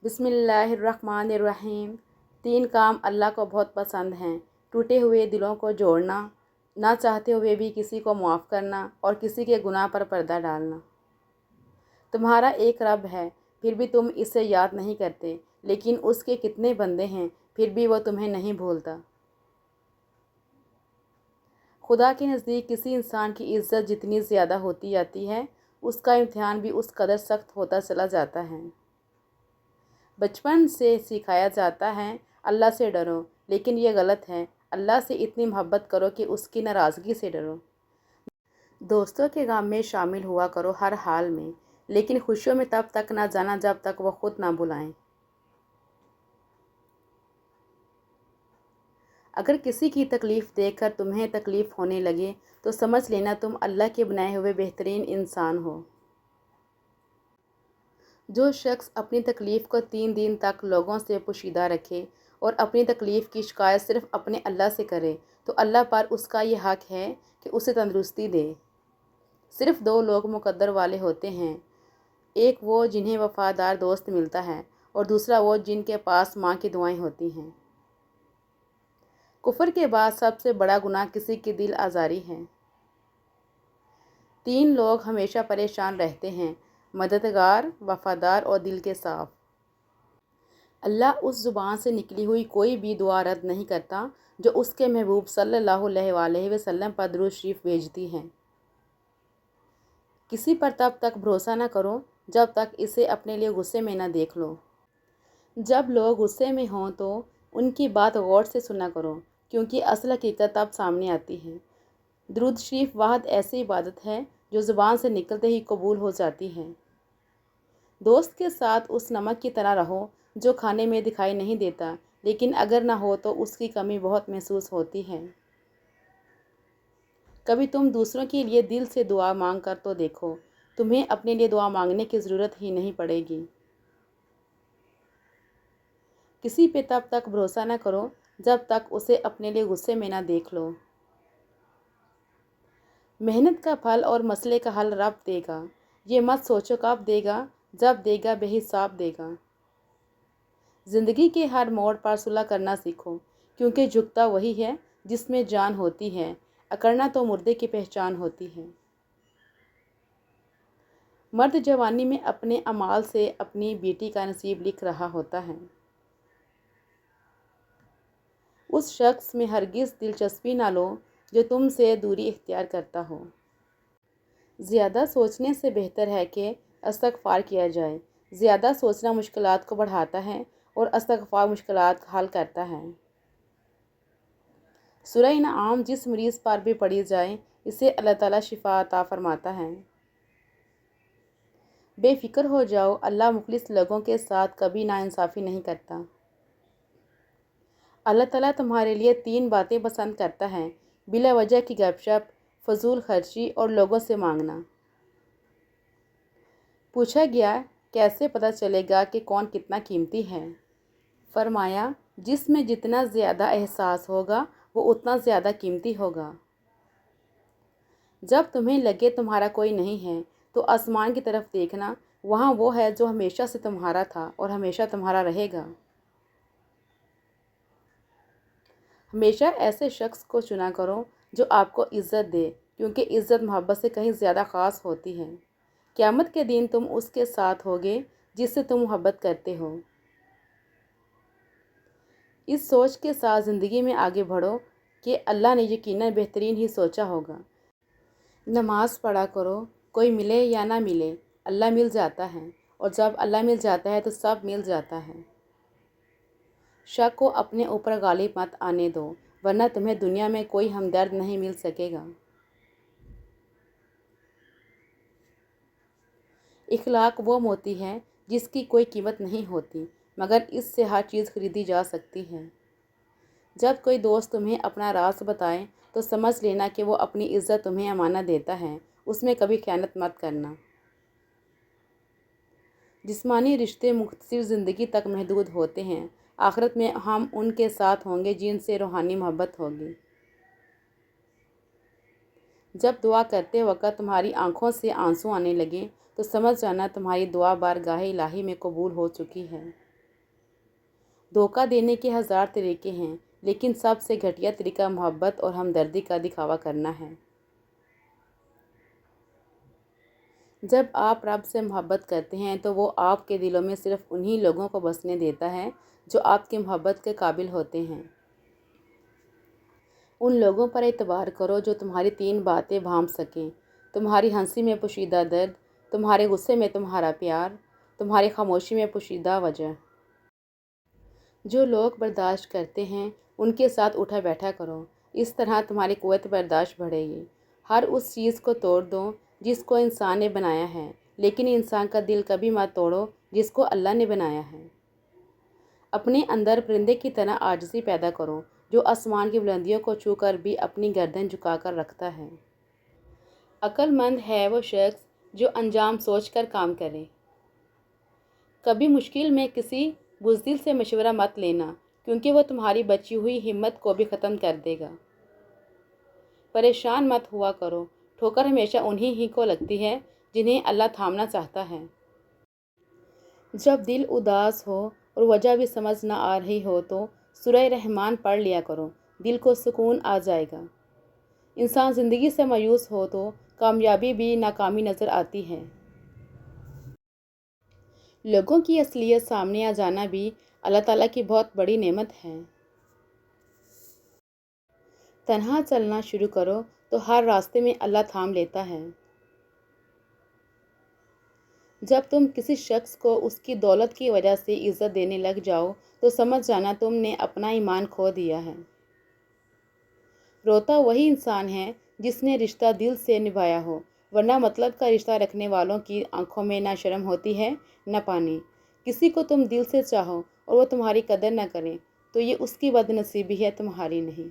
بسم اللہ الرحمن الرحیم۔ 3 کام اللہ کو بہت پسند ہیں: ٹوٹے ہوئے دلوں کو جوڑنا، نہ چاہتے ہوئے بھی کسی کو معاف کرنا، اور کسی کے گناہ پر پردہ ڈالنا۔ تمہارا ایک رب ہے، پھر بھی تم اسے یاد نہیں کرتے، لیکن اس کے کتنے بندے ہیں، پھر بھی وہ تمہیں نہیں بھولتا۔ خدا کے نزدیک کسی انسان کی عزت جتنی زیادہ ہوتی جاتی ہے، اس کا امتحان بھی اس قدر سخت ہوتا چلا جاتا ہے۔ بچپن سے سکھایا جاتا ہے اللہ سے ڈرو، لیکن یہ غلط ہے۔ اللہ سے اتنی محبت کرو کہ اس کی ناراضگی سے ڈرو۔ دوستوں کے غم میں شامل ہوا کرو ہر حال میں، لیکن خوشیوں میں تب تک نہ جانا جب تک وہ خود نہ بلائیں۔ اگر کسی کی تکلیف دیکھ کر تمہیں تکلیف ہونے لگے تو سمجھ لینا تم اللہ کے بنائے ہوئے بہترین انسان ہو۔ جو شخص اپنی تکلیف کو 3 دن تک لوگوں سے پوشیدہ رکھے اور اپنی تکلیف کی شکایت صرف اپنے اللہ سے کرے تو اللہ پر اس کا یہ حق ہے کہ اسے تندرستی دے۔ صرف 2 لوگ مقدر والے ہوتے ہیں، ایک وہ جنہیں وفادار دوست ملتا ہے، اور دوسرا وہ جن کے پاس ماں کی دعائیں ہوتی ہیں۔ کفر کے بعد سب سے بڑا گناہ کسی کی دل آزاری ہے۔ 3 لوگ ہمیشہ پریشان رہتے ہیں: مددگار، وفادار اور دل کے صاف۔ اللہ اس زبان سے نکلی ہوئی کوئی بھی دعا رد نہیں کرتا جو اس کے محبوب صلی اللہ علیہ وآلہ وسلم پر درود شریف بھیجتی ہے۔ کسی پر تب تک بھروسہ نہ کرو جب تک اسے اپنے لیے غصے میں نہ دیکھ لو۔ جب لوگ غصے میں ہوں تو ان کی بات غور سے سنا کرو، کیونکہ اصل حقیقت تب سامنے آتی ہے۔ درود شریف واحد ایسی عبادت ہے جو زبان سے نکلتے ہی قبول ہو جاتی ہے۔ دوست کے ساتھ اس نمک کی طرح رہو جو کھانے میں دکھائی نہیں دیتا، لیکن اگر نہ ہو تو اس کی کمی بہت محسوس ہوتی ہے۔ کبھی تم دوسروں کے لیے دل سے دعا مانگ کر تو دیکھو، تمہیں اپنے لیے دعا مانگنے کی ضرورت ہی نہیں پڑے گی۔ کسی پہ تب تک بھروسہ نہ کرو جب تک اسے اپنے لیے غصے میں نہ دیکھ لو۔ محنت کا پھل اور مسئلے کا حل رب دے گا، یہ مت سوچو کب دے گا، جب دے گا بے حساب دے گا۔ زندگی کے ہر موڑ پر صلح کرنا سیکھو، کیونکہ جھکتا وہی ہے جس میں جان ہوتی ہے، اکڑنا تو مردے کی پہچان ہوتی ہے۔ مرد جوانی میں اپنے اعمال سے اپنی بیٹی کا نصیب لکھ رہا ہوتا ہے۔ اس شخص میں ہرگز دلچسپی نہ لو جو تم سے دوری اختیار کرتا ہو۔ زیادہ سوچنے سے بہتر ہے کہ استغفار کیا جائے۔ زیادہ سوچنا مشکلات کو بڑھاتا ہے اور استغفار مشکلات کا حل کرتا ہے۔ سورہ انعام جس مریض پر بھی پڑھی جائے اسے اللہ تعالیٰ شفا عطا فرماتا ہے۔ بے فکر ہو جاؤ، اللہ مخلص لوگوں کے ساتھ کبھی ناانصافی نہیں کرتا۔ اللہ تعالیٰ تمہارے لیے 3 باتیں پسند کرتا ہے: بلا وجہ کی گپ شپ، فضول خرچی اور لوگوں سے مانگنا۔ پوچھا گیا، کیسے پتہ چلے گا کہ کون کتنا قیمتی ہے؟ فرمایا، جس میں جتنا زیادہ احساس ہوگا وہ اتنا زیادہ قیمتی ہوگا۔ جب تمہیں لگے تمہارا کوئی نہیں ہے تو آسمان کی طرف دیکھنا، وہاں وہ ہے جو ہمیشہ سے تمہارا تھا اور ہمیشہ تمہارا رہے گا۔ ہمیشہ ایسے شخص کو چنا کرو جو آپ کو عزت دے، کیونکہ عزت محبت سے کہیں زیادہ خاص ہوتی ہے۔ قیامت کے دن تم اس کے ساتھ ہوگے جس سے تم محبت کرتے ہو۔ اس سوچ کے ساتھ زندگی میں آگے بڑھو کہ اللہ نے یقیناً بہترین ہی سوچا ہوگا۔ نماز پڑھا کرو، کوئی ملے یا نہ ملے، اللہ مل جاتا ہے، اور جب اللہ مل جاتا ہے تو سب مل جاتا ہے۔ شک کو اپنے اوپر غالب مت آنے دو، ورنہ تمہیں دنیا میں کوئی ہمدرد نہیں مل سکے گا۔ اخلاق وہ موتی ہے جس کی کوئی قیمت نہیں ہوتی، مگر اس سے ہر چیز خریدی جا سکتی ہے۔ جب کوئی دوست تمہیں اپنا راز بتائے تو سمجھ لینا کہ وہ اپنی عزت تمہیں امانت دیتا ہے، اس میں کبھی خیانت مت کرنا۔ جسمانی رشتے مختصر زندگی تک محدود ہوتے ہیں، آخرت میں ہم ان کے ساتھ ہوں گے جن سے روحانی محبت ہوگی۔ جب دعا کرتے وقت تمہاری آنکھوں سے آنسو آنے لگیں تو سمجھ جانا تمہاری دعا بارگاہ الہی میں قبول ہو چکی ہے۔ دھوکہ دینے کے ہزار طریقے ہیں، لیکن سب سے گھٹیا طریقہ محبت اور ہمدردی کا دکھاوا کرنا ہے۔ جب آپ رب سے محبت کرتے ہیں تو وہ آپ کے دلوں میں صرف انہی لوگوں کو بسنے دیتا ہے جو آپ کی محبت کے قابل ہوتے ہیں۔ ان لوگوں پر اعتبار کرو جو تمہاری 3 باتیں بھانپ سکیں: تمہاری ہنسی میں پوشیدہ درد، تمہارے غصے میں تمہارا پیار، تمہاری خاموشی میں پوشیدہ وجہ۔ جو لوگ برداشت کرتے ہیں ان کے ساتھ اٹھا بیٹھا کرو، اس طرح تمہاری قوت برداشت بڑھے گی۔ ہر اس چیز کو توڑ دو جس کو انسان نے بنایا ہے، لیکن انسان کا دل کبھی مت توڑو جس کو اللہ نے بنایا ہے۔ اپنے اندر پرندے کی طرح عاجزی پیدا کرو جو آسمان کی بلندیوں کو چھو کر بھی اپنی گردن جھکا کر رکھتا ہے۔ عقل مند ہے وہ شخص جو انجام سوچ کر کام کرے۔ کبھی مشکل میں کسی بزدل سے مشورہ مت لینا، کیونکہ وہ تمہاری بچی ہوئی ہمت کو بھی ختم کر دے گا۔ پریشان مت ہوا کرو، ٹھوکر ہمیشہ انہی ہی کو لگتی ہے جنہیں اللہ تھامنا چاہتا ہے۔ جب دل اداس ہو اور وجہ بھی سمجھ نہ آ رہی ہو تو سورہ رحمان پڑھ لیا کرو، دل کو سکون آ جائے گا۔ انسان زندگی سے مایوس ہو تو کامیابی بھی ناکامی نظر آتی ہے۔ لوگوں کی اصلیت سامنے آ جانا بھی اللہ تعالیٰ کی بہت بڑی نعمت ہے۔ تنہا چلنا شروع کرو تو ہر راستے میں اللہ تھام لیتا ہے۔ جب تم کسی شخص کو اس کی دولت کی وجہ سے عزت دینے لگ جاؤ تو سمجھ جانا تم نے اپنا ایمان کھو دیا ہے۔ روتا وہی انسان ہے جس نے رشتہ دل سے نبھایا ہو، ورنہ مطلب کا رشتہ رکھنے والوں کی آنکھوں میں نہ شرم ہوتی ہے نہ پانی۔ کسی کو تم دل سے چاہو اور وہ تمہاری قدر نہ کرے تو یہ اس کی بد نصیبی ہے، تمہاری نہیں۔